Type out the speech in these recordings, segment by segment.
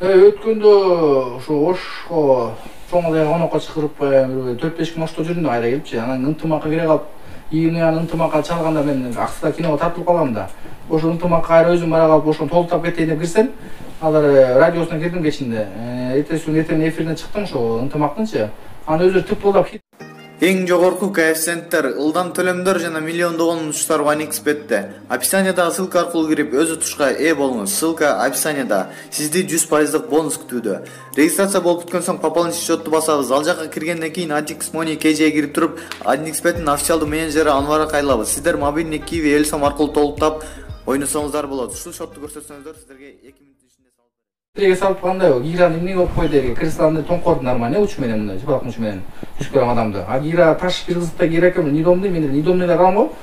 Өткөндө ошо Ошко чоң эле конокко чакырып 4-5 күн Ошто жүрдүм кайра келипчи. Анан ынтымакка кире калып, ийгинен ынтымакка чалганда мен аксыда киного тартылып калгам да. Ошо ынтымакка кайра өзүм бара калып ошону толуктап кетейин деп кирсем, алар радиосуна кирдим кечинде. Эртеси күнү эртең эфирине чыктым ошо ынтымактынчы. Анан өзү тыпылдап Эң жогорку коэффициенттер, ылдам төлөмдөр жана миллиондогон утуштар OneXBet'те. Описаниядагы ссылка аркылуу кирип өз утушка ээ болуңуз. Ссылка описанияда. Сизди 100% бонус күтүүдө. Регистрация болуп бүткөн соң пополнить счетту басабыз. Ал жакка киргенден кийин Antix Money KJ'ге кирип туруп, OneXBet'ин официалдуу менеджери Анварга кайрылабыз. Сиздер мобильный Kiwi Элсом аркылуу толуктап ойносоңуздар болот. Ушул счетту көрсөтсөңүздөр сиздерге 2 мүнөттүн ичинде салып Тиреге салып кандай Гираны эмне болуп койду деди. Кыргызстанда тоңкорду нормально уч менен мындай жыбалак уч менен 100 грамм адамды. А Гира таш кыргызда Гира экен Нидомду мен Нидомду да калам го.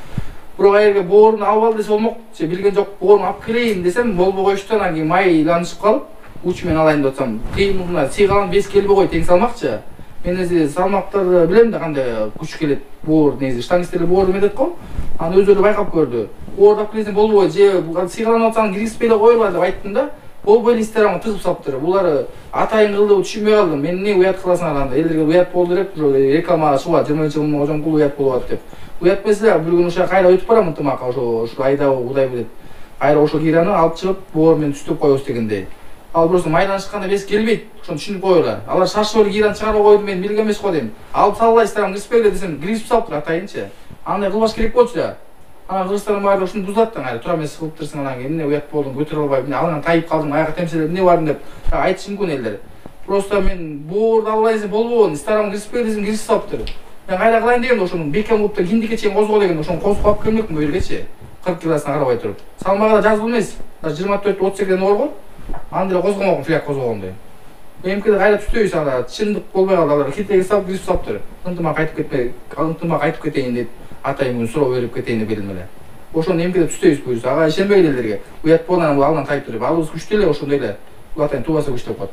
Бирок айерге бооруну алып ал десе болмок. Билген жок бооруну алып келейин десем болбой коюшту. Анан кийин майланышып калып уч менен алайын деп атсам. Кейін мына сыйгалан 5 келбей кой тең салмакчы. Мен эзи салмактарды билем да кандай күч келет. Боор неси штангисттер боор эметет го. Аны өздөрү байкап көрдү. Боордап келсем болбой же сыйгаланып атсаң киргизбей эле койгула деп айттым да. Болбой листерамы тыгып салыптыр. Булар атайын кылды түшүнбөй калдым. Мен эмне уят кыласың анда? Элдерге уят болду деп, реклама чыгат 20-жылдын Ожомкул уят болот деп. Уят эмесе, бир күн ошо кайра өтүп барам ынтымакка ошо айда Удай билет. Кайра ошо Гираны алып чыгып, боор менен түстөп коебуз дегендей. Ал просто майланышканда бес келбейт. Ошону түшүнүп койгула. Алар шашып эле Гираны чыгарып койду, мен билген эмес го дейм. Алып салбайсыздар, киришпегиле десем, киргизип салыптыр атайынчы. Андай кылбаш керек болчу да. Анан Кыргызстандын баары ушуну бузат да, тура эмес кылып турсуң, анан кийин эмне уят болдуң, көтөрө албай, алган тайып калдым, аяка темселеп эмне бардың деп айтышы мүмкүн элдер. Просто мен боорду албай десем болбогон, старам киришпей десем киргизип салыптыр. Мен кайда кылайын дегенде ошону бекем кылып киндикке чейин козго деген ошону козуп алып келмекмин бу жергечи. 40 килосуна карабай туруп. Салмагы да жазылып эмес. 24-38ден оор го. Аны деле козгомокмун, фляг козгогондой. Эмкиде кайра түстөйбүз анда, чындык болбой калды, алар хитеге салып киргизип салыптыр. Ынтымак кайтып кетпей, ынтымак кайтып кетейин деп атайын күн суроо берип кетейин деп келдим эле. Ошону эмкиде түстөйбүз буюрса, ага ишенбейли элдерге. Уят болгон алган тайып туруп, алыбыз күчтүү эле ошондой эле. Бул атайын тубаса күчтөп коет.